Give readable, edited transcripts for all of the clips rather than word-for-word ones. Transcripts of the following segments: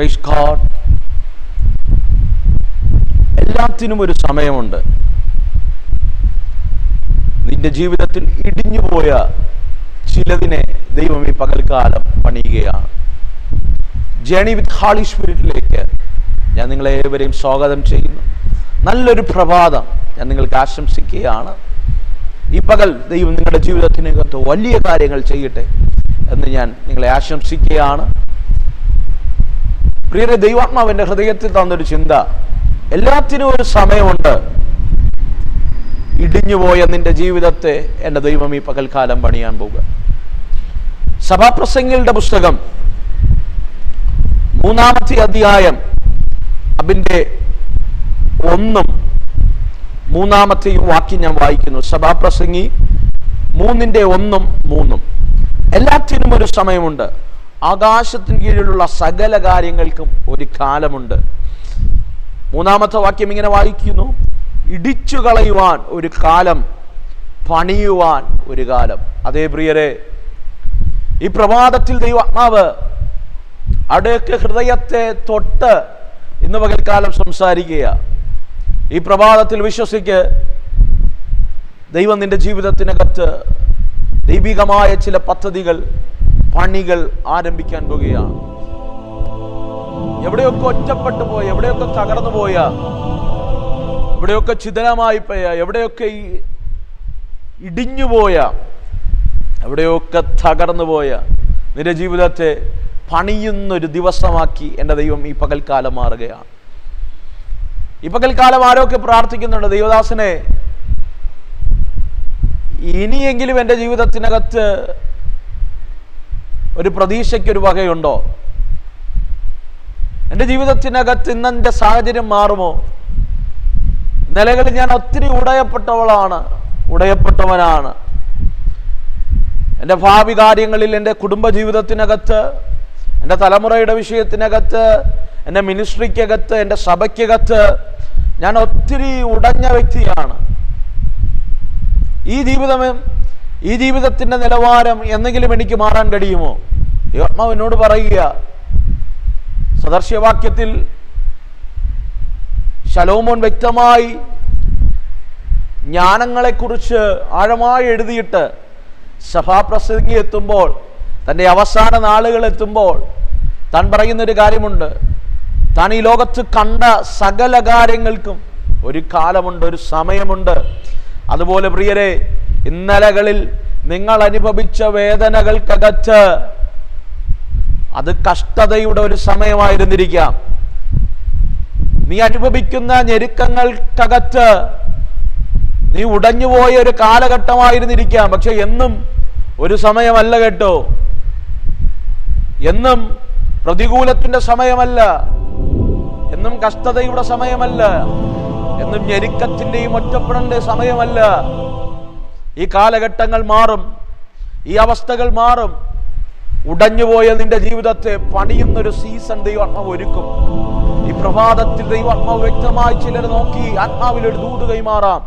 Praise God. എല്ലാത്തിനും ഒരു സമയമുണ്ട്. നിന്റെ ജീവിതത്തിൽ ഇടിഞ്ഞുപോയ ചിലതിനെ ദൈവം ഈ പകൽക്കാലം പണിയുകയാണ്. ജേണി വിത്ത് ഹോളി സ്പിരിറ്റിലേക്ക് ഞാൻ നിങ്ങളെ ഏവരെയും സ്വാഗതം ചെയ്യുന്നു. നല്ലൊരു പ്രഭാതം ഞാൻ നിങ്ങൾക്ക് ആശംസിക്കുകയാണ്. ഈ പകൽ ദൈവം നിങ്ങളുടെ ജീവിതത്തിനകത്ത് വലിയ കാര്യങ്ങൾ ചെയ്യട്ടെ എന്ന് ഞാൻ നിങ്ങളെ ആശംസിക്കുകയാണ്. പ്രിയരെ, ദൈവാത്മാവിൻ്റെ ഹൃദയത്തിൽ തന്നൊരു ചിന്ത, എല്ലാത്തിനും ഒരു സമയമുണ്ട്. ഇടിഞ്ഞുപോയ നിന്റെ ജീവിതത്തെ എൻ്റെ ദൈവം ഈ പകൽക്കാലം പണിയാൻ പോകുക. സഭാപ്രസംഗികളുടെ പുസ്തകം 3-ാമത്തെ അധ്യായം അതിൻ്റെ 1-ഉം 3-ാമത്തെയും വാക്യം ഞാൻ വായിക്കുന്നു. സഭാപ്രസംഗി 3-ന്റെ 1-ഉം 3-ഉം. എല്ലാത്തിനും ഒരു സമയമുണ്ട്. ആകാശത്തിന് കീഴിലുള്ള സകല കാര്യങ്ങൾക്കും ഒരു കാലമുണ്ട്. 3-ാമത്തെ വാക്യം ഇങ്ങനെ വായിക്കുന്നു: ഇടിച്ചു കളയുവാൻ ഒരു കാലം, പണിയുവാൻ ഒരു കാലം. അതേ പ്രിയരെ, ഈ പ്രഭാതത്തിൽ ദൈവാത്മാവ് അവിടെയൊക്കെ ഹൃദയത്തെ തൊട്ട് ഇന്ന് പകൽക്കാലം സംസാരിക്കുക. ഈ പ്രഭാതത്തിൽ വിശ്വസിക്ക്, ദൈവം നിന്റെ ജീവിതത്തിനകത്ത് ദൈവികമായ ചില പദ്ധതികൾ, പണികൾ ആരംഭിക്കാൻ പോകുകയാണ്. എവിടെയൊക്കെ ഒറ്റപ്പെട്ടു പോയ, എവിടെയൊക്കെ തകർന്നു പോയ, എവിടെയൊക്കെ ചിതനമായി പോയ, എവിടെയൊക്കെ ഇടിഞ്ഞുപോയ, എവിടെയൊക്കെ തകർന്നു പോയ നിന്റെ ജീവിതത്തെ പണിയുന്നൊരു ദിവസമാക്കി എൻ്റെ ദൈവം ഈ പകൽക്കാലം മാറുകയാണ്. ഈ പകൽക്കാലം ആരൊക്കെ പ്രാർത്ഥിക്കുന്നുണ്ട്, ദൈവദാസനെ ഇനിയെങ്കിലും എൻ്റെ ജീവിതത്തിനകത്ത് ഒരു പ്രതീക്ഷയ്ക്കൊരു വകയുണ്ടോ? എൻ്റെ ജീവിതത്തിനകത്ത് ഇന്നെൻ്റെ സാഹചര്യം മാറുമോ? നിലകളിൽ ഞാൻ ഒത്തിരി ഉടയപ്പെട്ടവനാണ്. എൻ്റെ ഭാവി കാര്യങ്ങളിൽ, എൻ്റെ കുടുംബജീവിതത്തിനകത്ത്, എൻ്റെ തലമുറയുടെ വിഷയത്തിനകത്ത്, എൻ്റെ മിനിസ്ട്രിക്കകത്ത്, എൻ്റെ സഭയ്ക്കകത്ത് ഞാൻ ഒത്തിരി ഉടഞ്ഞ വ്യക്തിയാണ്. ഈ ജീവിതത്തിൻ്റെ നിലവാരം എന്നെങ്കിലും എനിക്ക് മാറാൻ കഴിയുമോ? ദൈവാത്മാവ് എന്നോട് പറയുക, സദർശ്യവാക്യത്തിൽ ശലോമോൻ വ്യക്തമായി ജ്ഞാനങ്ങളെക്കുറിച്ച് ആഴമായി എഴുതിയിട്ട് സഭാപ്രസംഗി എത്തുമ്പോൾ, തൻ്റെ അവസാന നാളുകൾ എത്തുമ്പോൾ താൻ പറയുന്നൊരു കാര്യമുണ്ട്. താൻ ഈ ലോകത്ത് കണ്ട സകല കാര്യങ്ങൾക്കും ഒരു കാലമുണ്ട്, ഒരു സമയമുണ്ട്. അതുപോലെ പ്രിയരെ, ഇന്നലകളിൽ നിങ്ങൾ അനുഭവിച്ച വേദനകൾക്കകത്ത് അത് കഷ്ടതയുടെ ഒരു സമയമായിരുന്നിരിക്കാം. നീ അനുഭവിക്കുന്ന ഞെരുക്കങ്ങൾക്കകത്ത് നീ ഉടഞ്ഞുപോയ ഒരു കാലഘട്ടമായിരുന്നിരിക്കാം. പക്ഷെ എന്നും ഒരു സമയമല്ല കേട്ടോ. എന്നും പ്രതികൂലത്തിന്റെ സമയമല്ല, എന്നും കഷ്ടതയുടെ സമയമല്ല, എന്നും ഞെരുക്കത്തിന്റെയും ഒറ്റപ്പെടലിന്റെ സമയമല്ല. ഈ കാലഘട്ടങ്ങൾ മാറും, ഈ അവസ്ഥകൾ മാറും. ഉടഞ്ഞുപോയ നിന്റെ ജീവിതത്തെ പണിയുന്നൊരു സീസൺ ദൈവാത്മാവ് ഒരുക്കും. ഈ പ്രഭാതത്തിൽ ദൈവാത്മാവ് വ്യക്തമായി ചിലർ നോക്കി ആത്മാവിലൊരു ദൂത് കൈമാറാം.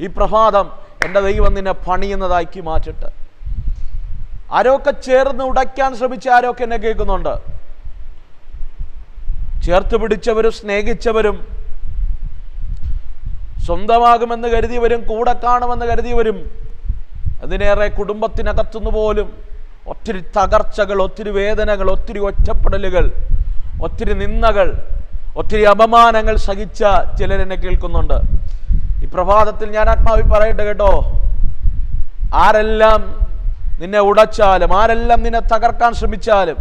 ഈ പ്രഭാതം എൻ്റെ ദൈവം നിന്നെ പണിയുന്നതാക്കി മാറ്റട്ടെ. ആരൊക്കെ ചേർന്ന് ഉടയ്ക്കാൻ ശ്രമിച്ച ആരൊക്കെ എന്നെ കേൾക്കുന്നുണ്ട്? ചേർത്ത് പിടിച്ചവരും സ്നേഹിച്ചവരും സ്വന്തമാകുമെന്ന് കരുതിയവരും കൂടെ കാണുമെന്ന് കരുതിയവരും, അതിനേറെ കുടുംബത്തിനകത്തുനിന്ന് പോലും ഒത്തിരി തകർച്ചകൾ, ഒത്തിരി വേദനകൾ, ഒത്തിരി ഒറ്റപ്പെടലുകൾ, ഒത്തിരി നിന്ദകൾ, ഒത്തിരി അപമാനങ്ങൾ സഹിച്ച ചിലരെന്നെ കേൾക്കുന്നുണ്ട്. ഈ പ്രഭാതത്തിൽ ഞാൻ ആത്മാവിൽ പറയട്ടെ കേട്ടോ, ആരെല്ലാം നിന്നെ ഉടച്ചാലും, ആരെല്ലാം നിന്നെ തകർക്കാൻ ശ്രമിച്ചാലും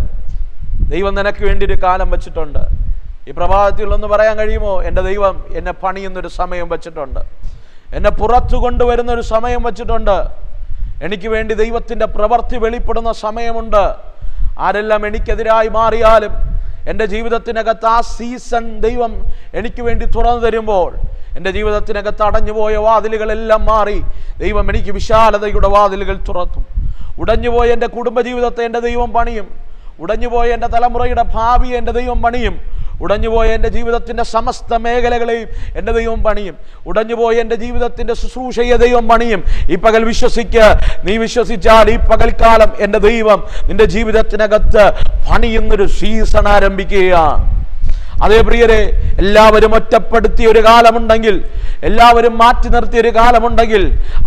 ദൈവം നിനക്ക് വേണ്ടി ഒരു കാലം വെച്ചിട്ടുണ്ട്. ഈ പ്രഭാതത്തിൽ ഒന്ന് പറയാൻ കഴിയുമോ? എൻ്റെ ദൈവം എന്നെ പണിയുന്നൊരു സമയം വെച്ചിട്ടുണ്ട്, എന്നെ പുറത്തു കൊണ്ടുവരുന്നൊരു സമയം വെച്ചിട്ടുണ്ട്, എനിക്ക് വേണ്ടി ദൈവത്തിൻ്റെ പ്രവൃത്തി വെളിപ്പെടുന്ന സമയമുണ്ട്. ആരെല്ലാം എനിക്കെതിരായി മാറിയാലും എൻ്റെ ജീവിതത്തിനകത്ത് ആ സീസൺ ദൈവം എനിക്ക് വേണ്ടി തുറന്നു തരുമ്പോൾ, എൻ്റെ ജീവിതത്തിനകത്ത് അടഞ്ഞുപോയ വാതിലുകളെല്ലാം മാറി ദൈവം എനിക്ക് വിശാലതയുടെ വാതിലുകൾ തുറക്കും. ഉടഞ്ഞുപോയ എൻ്റെ കുടുംബജീവിതത്തെ എൻ്റെ ദൈവം പണിയും. ഉടഞ്ഞുപോയ എൻ്റെ തലമുറയുടെ ഭാവിയെ എൻ്റെ ദൈവം പണിയും. ഉടഞ്ഞുപോയ എൻ്റെ ജീവിതത്തിൻ്റെ സമസ്ത മേഖലകളെയും എൻ്റെ ദൈവം പണിയും. ഉടഞ്ഞുപോയ എൻ്റെ ജീവിതത്തിൻ്റെ ശുശ്രൂഷയെ ദൈവം പണിയും. ഈ പകൽ വിശ്വസിക്ക്. നീ വിശ്വസിച്ചാൽ ഈ പകൽക്കാലം എൻ്റെ ദൈവം നിന്റെ ജീവിതത്തിനകത്ത് പണിയുന്നൊരു സീസൺ ആരംഭിക്കുകയാണ്. അതേ പ്രിയരെ, എല്ലാവരും ഒറ്റപ്പെടുത്തിയ ഒരു കാലമുണ്ടെങ്കിൽ, എല്ലാവരും മാറ്റി നിർത്തിയ ഒരു കാലമുണ്ടെങ്കിൽ,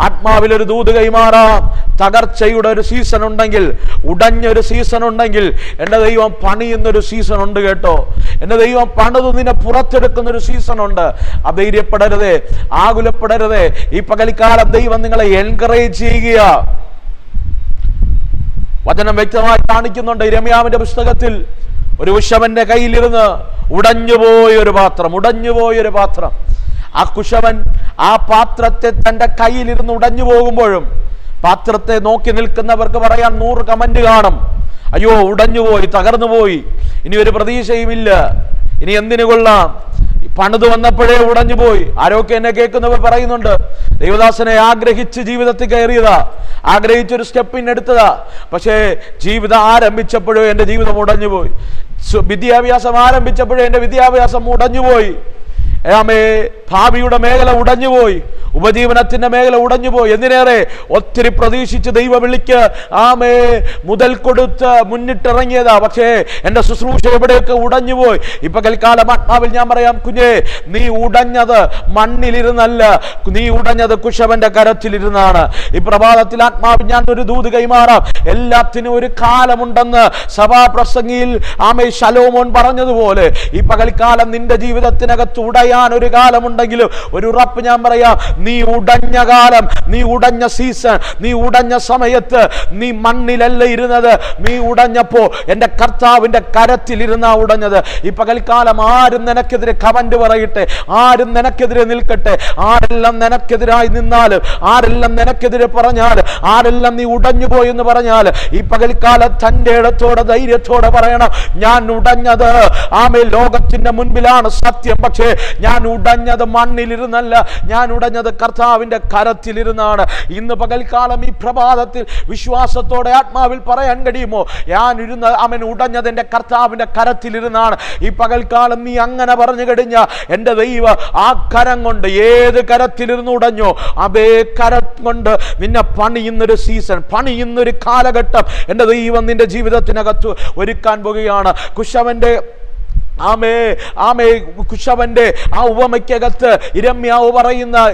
ആത്മാവിലൊരു ദൂത് കൈമാറാം. തകർച്ചയുടെ ഒരു സീസൺ ഉണ്ടെങ്കിൽ, ഉടഞ്ഞൊരു സീസൺ ഉണ്ടെങ്കിൽ, എൻ്റെ ദൈവം പണിയുന്നൊരു സീസൺ ഉണ്ട് കേട്ടോ. എൻ്റെ ദൈവം പണിത് നിന്നെ പുറത്തെടുക്കുന്നൊരു സീസൺ ഉണ്ട്. അധൈര്യപ്പെടരുതേ, ആകുലപ്പെടരുതേ. ഈ പകൽക്കാലം ദൈവം നിങ്ങളെ എൻകറേജ് ചെയ്യുക. വചനം വ്യക്തമായി കാണിക്കുന്നുണ്ട്. യിരെമ്യാവിന്റെ പുസ്തകത്തിൽ ഒരു കുശവന്റെ കയ്യിലിരുന്ന് ഉടഞ്ഞുപോയൊരു പാത്രം. ആ കുശവൻ ആ പാത്രത്തെ തൻ്റെ കയ്യിലിരുന്ന് ഉടഞ്ഞു പോകുമ്പോഴും പാത്രത്തെ നോക്കി നിൽക്കുന്നവർക്ക് പറയാൻ 100 കമന്റ് കാണും. അയ്യോ, ഉടഞ്ഞുപോയി, തകർന്നുപോയി, ഇനി ഒരു പ്രതീക്ഷയുമില്ല, ഇനി എന്തിനു കൊള്ളാം, പണിത് വന്നപ്പോഴേ ഉടഞ്ഞുപോയി. ആരൊക്കെ എന്നെ കേൾക്കുന്നവർ പറയുന്നുണ്ട്, ദൈവദാസനെ ആഗ്രഹിച്ച് ജീവിതത്തിൽ കയറിയതാ, ആഗ്രഹിച്ചൊരു സ്റ്റെപ്പിന് എടുത്തതാ, പക്ഷേ ജീവിതം ആരംഭിച്ചപ്പോഴോ എൻ്റെ ജീവിതം ഉടഞ്ഞുപോയി. വിദ്യാഭ്യാസം ആരംഭിച്ചപ്പോഴേ എൻ്റെ വിദ്യാഭ്യാസം ഉടഞ്ഞുപോയി. ഭാവിയുടെ മേഖല ഉടഞ്ഞുപോയി, ഉപജീവനത്തിന്റെ മേഖല ഉടഞ്ഞുപോയി. എന്തിനേറെ ഒത്തിരി പ്രതീക്ഷിച്ച് ദൈവ വിളിക്ക് മുതൽ കൊടുത്ത് മുന്നിട്ടിറങ്ങിയതാ, പക്ഷേ എൻ്റെ ശുശ്രൂഷ എവിടെയൊക്കെ ഉടഞ്ഞുപോയി. ഈ പകൽക്കാലം ആത്മാവിൽ ഞാൻ പറയാം, കുഞ്ഞേ, നീ ഉടഞ്ഞത് മണ്ണിലിരുന്നല്ല, നീ ഉടഞ്ഞത് കുശവന്റെ കരത്തിലിരുന്നാണ്. ഈ പ്രഭാതത്തിൽ ആത്മാവിൽ ഞാൻ ഒരു ദൂത് കൈമാറാം. എല്ലാത്തിനും ഒരു കാലമുണ്ടെന്ന് സഭാപ്രസംഗിയിൽ ശലോമോൻ പറഞ്ഞതുപോലെ ഈ പകൽക്കാലം നിന്റെ ജീവിതത്തിനകത്ത് ഉടയാൻ ഒരു കാലമുണ്ടെങ്കിലും ഒരു ഉറപ്പ് ഞാൻ പറയാം, നീ ഉടഞ്ഞ കാലം, നീ ഉടഞ്ഞ സീസൺ, നീ ഉടഞ്ഞ സമയത്ത് നീ മണ്ണിലല്ല ഇരുന്നത്, നീ ഉടഞ്ഞപ്പോ എൻ്റെ കർത്താവിന്റെ കരത്തിലിരുന്നാ ഉടഞ്ഞത്. ഈ പകൽക്കാലം ആരും നിനക്കെതിരെ കമന്റ് പറയട്ടെ, ആരും നിനക്കെതിരെ നിൽക്കട്ടെ, ആരെല്ലാം നിനക്കെതിരായി നിന്നാലും, ആരെല്ലാം നിനക്കെതിരെ പറഞ്ഞാൽ, ആരെല്ലാം നീ ഉടഞ്ഞു പോയി എന്ന് പറഞ്ഞാൽ, ഈ പകൽക്കാലം തൻ്റെ ഇടത്തോടെ ധൈര്യത്തോടെ പറയണം, ഞാൻ ഉടഞ്ഞത് ലോകത്തിന്റെ മുൻപിലാണ് സത്യം, പക്ഷേ ഞാൻ ഉടഞ്ഞത് മണ്ണിലിരുന്നല്ല, ഞാൻ ഉടഞ്ഞത് കർത്താവിന്റെ കരത്തിലിരുന്നാണ്. ഇന്ന് പകൽക്കാലം ഈ പ്രഭാതത്തിൽ വിശ്വാസത്തോടെ ആത്മാവിൽ പറയാൻ കഴിയുമോ, ഞാൻ ഉടഞ്ഞത് എൻ്റെ കർത്താവിന്റെ കരത്തിലിരുന്നാണ്. ഈ പകൽക്കാലം നീ അങ്ങനെ പറഞ്ഞു കഴിഞ്ഞാൽ എൻ്റെ ദൈവം ആ കരം കൊണ്ട്, ഏത് കരത്തിലിരുന്ന് ഉടഞ്ഞോ അതേ കരം കൊണ്ട് നിന്നെ പണിയുന്നൊരു സീസൺ, പണിയുന്നൊരു കാലഘട്ടം എൻ്റെ ദൈവം നിന്റെ ജീവിതത്തിനകത്ത് ഒരുക്കാൻ പോകുകയാണ്. കുശവന്റെ കുശവന്റെ ആ ഉപമയ്ക്കകത്ത്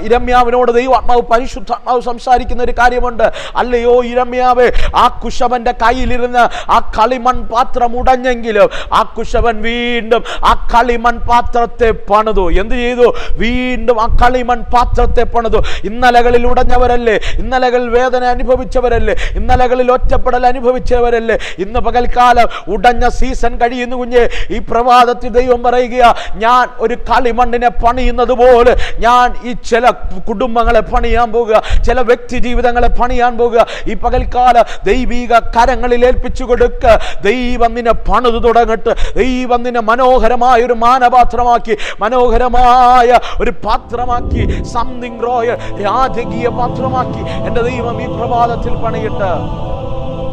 ഇരമ്യാവിനോട് ദൈവാത്മാവ് പരിശുദ്ധാത്മാവ് സംസാരിക്കുന്ന ഒരു കാര്യമുണ്ട്. അല്ലയോ ഇരമ്യാവേ, ആ കുശവന്റെ കയ്യിലിരുന്ന് ആ കളിമൺ പാത്രം ഉടഞ്ഞെങ്കിലും ആ കുശവൻ വീണ്ടും ആ കളിമൺ പാത്രത്തെ പണിതു. എന്ത് ചെയ്തു? വീണ്ടും ആ കളിമൺ പാത്രത്തെ പണിതു. ഇന്നലകളിൽ ഉടഞ്ഞവരല്ലേ, ഇന്നലകളിൽ വേദന അനുഭവിച്ചവരല്ലേ, ഇന്നലകളിൽ ഒറ്റപ്പെടൽ അനുഭവിച്ചവരല്ലേ, ഇന്ന് പകൽക്കാലം ഉടഞ്ഞ സീസൺ കഴിയുന്നു കുഞ്ഞെ. ഈ പ്രഭാത ദൈവം പറയുക, ഞാൻ ഒരു കളിമണ്ണിനെ പണിയുന്നത് പോലെ ഞാൻ ഈ ചില കുടുംബങ്ങളെ പണിയാൻ പോകുക, ചില വ്യക്തി ജീവിതങ്ങളെ പണിയാൻ പോകുക. ഈ പകൽക്കാല ദൈവിക കരങ്ങളിൽ ഏൽപ്പിച്ചു കൊടുക്ക. ദൈവം നിന്നെ പണിതു തുടങ്ങട്ടെ. ദൈവം നിന്നെ മനോഹരമായ ഒരു മാനപാത്രമാക്കി, മനോഹരമായ ഒരു പാത്രമാക്കി, സംതിങ് റോയൽ, രാജകീയ പാത്രമാക്കി എൻ്റെ ദൈവം ഈ പ്രഭാതത്തിൽ പണിയിട്ട്.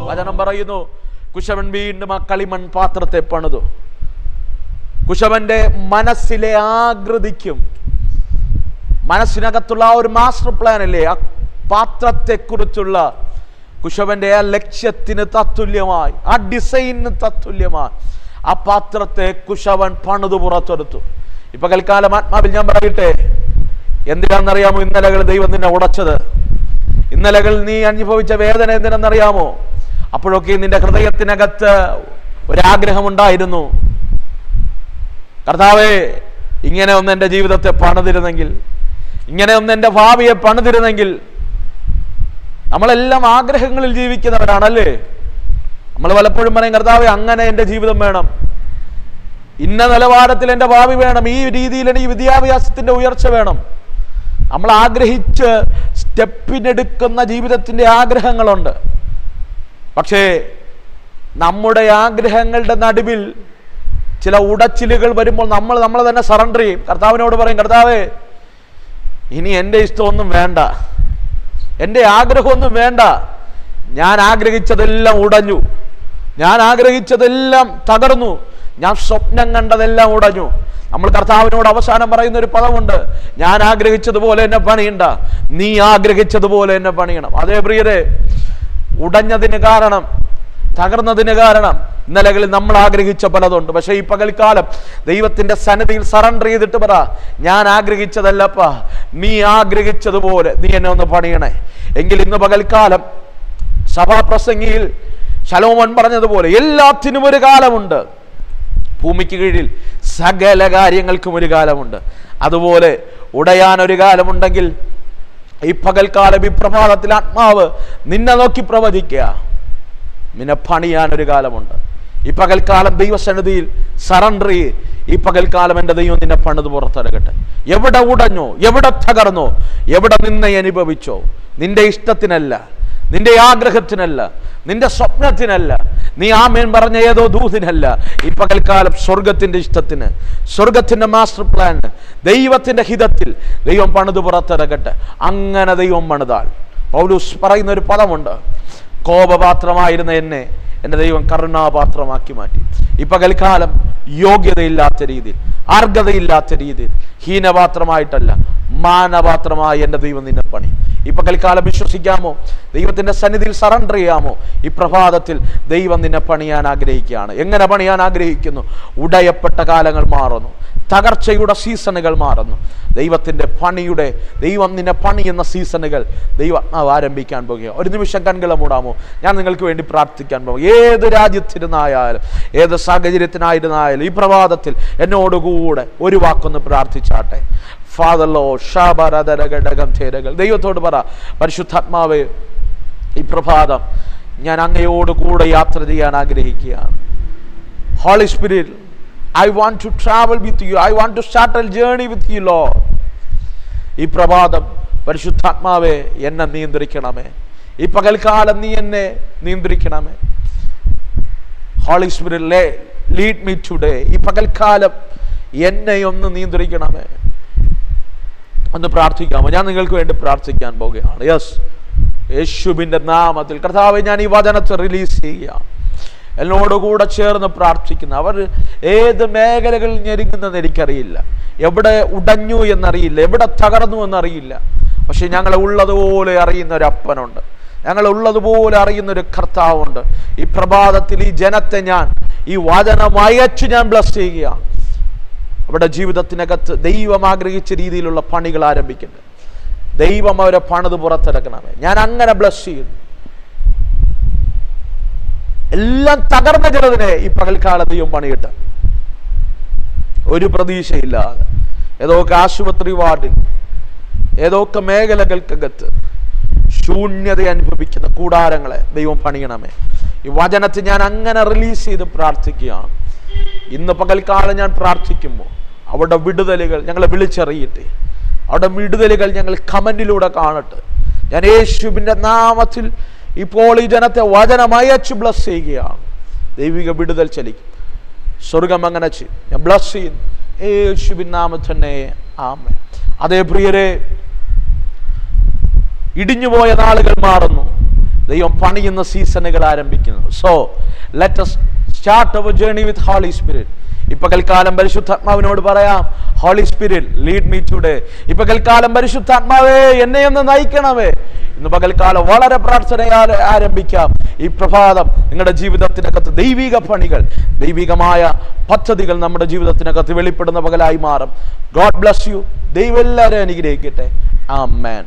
വചനം പറയുന്നു, കുശവൻ വീണ്ടും ആ കളിമൺ പാത്രത്തെ പണിതു. കുശവന്റെ മനസ്സിലെ ആകൃതിക്കും മനസ്സിനകത്തുള്ള ആ ഒരു മാസ്റ്റർ പ്ലാൻ അല്ലേ, ആ പാത്രത്തെ കുറിച്ചുള്ള കുശവന്റെ ആ ലക്ഷ്യത്തിന് തത്തുല്യമായി, ആ ഡിസൈനിന് തത്തുല്യമായി ആ പാത്രത്തെ കുശവൻ പണിതു പുറത്തെടുത്തു. ഇപ്പൊ കൽക്കാലം ആത്മാവിൽ ഞാൻ പറയട്ടെ, എന്തിനാണെന്നറിയാമോ ഇന്നലകൾ ദൈവം നിന്നെ ഉടച്ചത്? ഇന്നലകൾ നീ അനുഭവിച്ച വേദന എന്തിനാണെന്നറിയാമോ? അപ്പോഴൊക്കെ നിന്റെ ഹൃദയത്തിനകത്ത് ഒരാഗ്രഹമുണ്ടായിരുന്നു, കർത്താവേ, ഇങ്ങനെ ഒന്ന് എൻ്റെ ജീവിതത്തെ പണിതിരുന്നെങ്കിൽ, ഇങ്ങനെ ഒന്ന് എൻ്റെ ഭാവിയെ പണിതിരുന്നെങ്കിൽ. നമ്മളെല്ലാം ആഗ്രഹങ്ങളിൽ ജീവിക്കുന്നവരാണല്ലേ. നമ്മൾ പലപ്പോഴും പറയും, കർത്താവേ, അങ്ങനെ എൻ്റെ ജീവിതം വേണം, ഇന്ന നിലവാരത്തിൽ എൻ്റെ ഭാവി വേണം, ഈ രീതിയിൽ ഈ വിദ്യാഭ്യാസത്തിൻ്റെ ഉയർച്ച വേണം. നമ്മൾ ആഗ്രഹിച്ച് സ്റ്റെപ്പിനെടുക്കുന്ന ജീവിതത്തിൻ്റെ ആഗ്രഹങ്ങളുണ്ട്. പക്ഷേ നമ്മുടെ ആഗ്രഹങ്ങളുടെ നടുവിൽ ചില ഉടച്ചിലുകൾ വരുമ്പോൾ നമ്മൾ തന്നെ സറണ്ടർ ചെയ്യും. കർത്താവിനോട് പറയും, കർത്താവേ, ഇനി എൻ്റെ ഇഷ്ടമൊന്നും വേണ്ട, എൻ്റെ ആഗ്രഹമൊന്നും വേണ്ട, ഞാൻ ആഗ്രഹിച്ചതെല്ലാം ഉടഞ്ഞു, ഞാൻ ആഗ്രഹിച്ചതെല്ലാം തകർന്നു, ഞാൻ സ്വപ്നം കണ്ടതെല്ലാം ഉടഞ്ഞു. നമ്മൾ കർത്താവിനോട് അവസാനം പറയുന്ന ഒരു പദമുണ്ട്, ഞാൻ ആഗ്രഹിച്ചതുപോലെ എന്നെ പണിയണ്ട, നീ ആഗ്രഹിച്ചതുപോലെ എന്നെ പണിയണം. അതേ പ്രിയരെ, ഉടഞ്ഞതിന് കാരണം, തകർന്നതിന് കാരണം ഇന്നലകളിൽ നമ്മൾ ആഗ്രഹിച്ച പലതുണ്ട്. പക്ഷെ ഈ പകൽക്കാലം ദൈവത്തിന്റെ സന്നിധിയിൽ സറണ്ടർ ചെയ്തിട്ട് പറ, ഞാൻ ആഗ്രഹിച്ചതല്ലപ്പാ, നീ ആഗ്രഹിച്ചതുപോലെ നീ എന്നെ ഒന്ന് പണിയണേ. എങ്കിൽ ഇന്ന് പകൽക്കാലം സഭാപ്രസംഗിയിൽ ശലോമോൻ പറഞ്ഞതുപോലെ എല്ലാത്തിനും ഒരു കാലമുണ്ട്. ഭൂമിക്ക് കീഴിൽ സകല കാര്യങ്ങൾക്കും ഒരു കാലമുണ്ട്. അതുപോലെ ഉടയാൻ ഒരു കാലമുണ്ടെങ്കിൽ ഈ പകൽക്കാലം, ഈ പ്രഭാതത്തിൽ ആത്മാവ് നിന്നെ നോക്കി പ്രവചിക്കുക, നിന്നെ പണിയാൻ ഒരു കാലമുണ്ട്. ഈ പകൽക്കാലം ദൈവസന്നിധിയിൽ സറണ്ടർ ചെയ്യ്. ഈ പകൽക്കാലം എൻ്റെ ദൈവം നിന്നെ പണിത് പുറത്തിറക്കട്ടെ. എവിടെ ഉടഞ്ഞോ, എവിടെ തകർന്നോ, എവിടെ നിന്നെ അനുഭവിച്ചോ, നിന്റെ ഇഷ്ടത്തിനല്ല, നിന്റെ ആഗ്രഹത്തിനല്ല, നിന്റെ സ്വപ്നത്തിനല്ല, നീ ആമേൻ പറഞ്ഞ ഏതോ ദൂതിനല്ല, ഈ പകൽക്കാലം സ്വർഗത്തിന്റെ ഇഷ്ടത്തിന്, സ്വർഗത്തിന്റെ മാസ്റ്റർ പ്ലാന്, ദൈവത്തിന്റെ ഹിതത്തിൽ ദൈവം പണിത് പുറത്തിറക്കട്ടെ. അങ്ങനെ ദൈവം പണിതാൽ, പൗലോസ് പറയുന്ന ഒരു പദമുണ്ട്, കോപപാത്രമായിരുന്ന എന്നെ എൻ്റെ ദൈവം കരുണാപാത്രമാക്കി മാറ്റി. ഈ പകൽക്കാലം യോഗ്യതയില്ലാത്ത രീതിയിൽ, അർഹതയില്ലാത്ത രീതിയിൽ, ഹീനപാത്രമായിട്ടല്ല, മാനപാത്രമായി എൻ്റെ ദൈവം നിന്നെ പണി. ഈ പകൽക്കാലം വിശ്വസിക്കാമോ? ദൈവത്തിന്റെ സന്നിധിയിൽ സറണ്ടർ ചെയ്യാമോ? ഈ പ്രഭാതത്തിൽ ദൈവം നിന്നെ പണിയാൻ ആഗ്രഹിക്കുകയാണ്. എങ്ങനെ പണിയാൻ ആഗ്രഹിക്കുന്നു? ഉടയപ്പെട്ട കാലങ്ങൾ മാറുന്നു, തകർച്ചയുടെ സീസണുകൾ മാറുന്നു, ദൈവത്തിന്റെ പണിയുടെ, ദൈവം നിന്നെ പണിയുന്ന സീസണുകൾ ദൈവം ആരംഭിക്കാൻ പോകുക. ഒരു നിമിഷം കൺകളെ മൂടാമോ? ഞാൻ നിങ്ങൾക്ക് വേണ്ടി പ്രാർത്ഥിക്കാൻ പോകും. ഏത് രാജ്യത്തിരുന്നായാലും, ഏത് സാഹചര്യത്തിനായിരുന്നായാലും ഈ പ്രഭാതത്തിൽ എന്നോടുകൂടെ ഒരു വാക്കൊന്ന് പ്രാർത്ഥിച്ചാട്ടെ. ഫാദർലോ ഷാബരഘടകം തേരകൾ ദൈവത്തോട് പറ, പരിശുദ്ധാത്മാവേ, ഈ പ്രഭാതം ഞാൻ അങ്ങയോട് കൂടെ യാത്ര ചെയ്യാൻ ആഗ്രഹിക്കുകയാണ്. Holy spirit, I want to travel with you. I want to start a journey with you, Lord. ഈ പ്രഭാതം പരിശുദ്ധാത്മാവേ എന്നെ നിയന്ത്രിക്കണമേ. ഈ പകൽക്കാലം നീ എന്നെ നിയന്ത്രിക്കണമേ. Holy spirit, lead me today. ഈ പകൽക്കാലം എന്നെ ഒന്ന് നിയന്ത്രിക്കണമേ. ഒന്ന് പ്രാർത്ഥിക്കാമോ? ഞാൻ നിങ്ങൾക്ക് വേണ്ടി പ്രാർത്ഥിക്കാൻ പോവുകയാണ്. യെസ്, യേശുവിന്റെ നാമത്തിൽ കർത്താവേ, ഞാൻ ഈ വചനത്തെ റിലീസ് ചെയ്യാം. എന്നോടുകൂടെ ചേർന്ന് പ്രാർത്ഥിക്കുന്ന അവർ ഏത് മേഖലകളിൽ ഞെരുങ്ങുന്നെന്ന് എനിക്കറിയില്ല, എവിടെ ഉടഞ്ഞു എന്നറിയില്ല, എവിടെ തകർന്നു എന്നറിയില്ല. പക്ഷെ ഞങ്ങളെ ഉള്ളതുപോലെ അറിയുന്ന ഒരു അപ്പനുണ്ട്, ഞങ്ങളെ ഉള്ളതുപോലെ അറിയുന്ന ഒരു കർത്താവുണ്ട്. ഈ പ്രഭാതത്തിൽ ഈ ജനത്തെ ഞാൻ ഈ വചനം അയച്ചു ഞാൻ ബ്ലസ് ചെയ്യുകയാണ്. അവിടെ ജീവിതത്തിനകത്ത് ദൈവം ആഗ്രഹിച്ച രീതിയിലുള്ള പണികൾ ആരംഭിക്കട്ടെ. ദൈവം അവരെ പണിത് പുറത്തിറക്കണമേ. ഞാൻ അങ്ങനെ ബ്ലസ് ചെയ്യുന്നു. എല്ലാം തകർന്ന ചിലതിനെ ഈ പകൽക്കാല ദൈവം പണിയിട്ട്, ഒരു പ്രതീക്ഷയില്ലാതെ ഏതൊക്കെ ആശുപത്രി വാർഡിൽ, ഏതൊക്കെ മേഖലകൾക്കകത്ത് ശൂന്യത അനുഭവിക്കുന്ന കൂടാരങ്ങളെ ദൈവം പണിയണമേ. ഈ വചനത്തെ ഞാൻ അങ്ങനെ റിലീസ് ചെയ്ത് പ്രാർത്ഥിക്കുകയാണ്. ഇന്ന് പകൽക്കാലം ഞാൻ പ്രാർത്ഥിക്കുമ്പോൾ അവിടെ വിടുതലുകൾ ഞങ്ങളെ വിളിച്ചറിയട്ടെ. അവിടെ വിടുതലുകൾ ഞങ്ങൾ കമന്റിലൂടെ കാണട്ടെ. ഞാൻ യേശുവിൻ്റെ നാമത്തിൽ ഇപ്പോൾ ഈ ജനത്തെ വചനം അയച്ചു ബ്ലസ് ചെയ്യുകയാണ്. ദൈവിക വിടുതൽ ചലിക്കും. സ്വർഗം അങ്ങനെ ചെയ്യും. ഞാൻ ബ്ലസ് ചെയ്യുന്നു യേശുവിൻ നാമത്തിൽ തന്നെ. ആമേൻ. അതേ പ്രിയരെ, ഇടിഞ്ഞുപോയ നാളുകൾ മാറുന്നു, ദൈവം പണിയുന്ന സീസണുകൾ ആരംഭിക്കുന്നു. So let us start our journey with Holy Spirit. ഈ പകൽക്കാലം പരിശുദ്ധാത്മാവിനോട് പറയാം, holy spirit lead me today. ഈ പകൽക്കാലം പരിശുദ്ധാത്മാവേ എന്നെ ഒന്ന് നയിക്കണമേ. ഇന്ന് പകൽക്കാലം വളരെ പ്രാർത്ഥനയാൽ ആരംഭിക്കാം. ഈ പ്രഭാതം നിങ്ങളുടെ ജീവിതത്തിനകത്ത് ദൈവിക പണികൾ, ദൈവികമായ പദ്ധതികൾ നമ്മുടെ ജീവിതത്തിനകത്ത് വെളിപ്പെടുന്ന പകലായി മാറും. God bless you. ദൈവം എല്ലാവരെയും അനുഗ്രഹിക്കട്ടെ. ആമേൻ.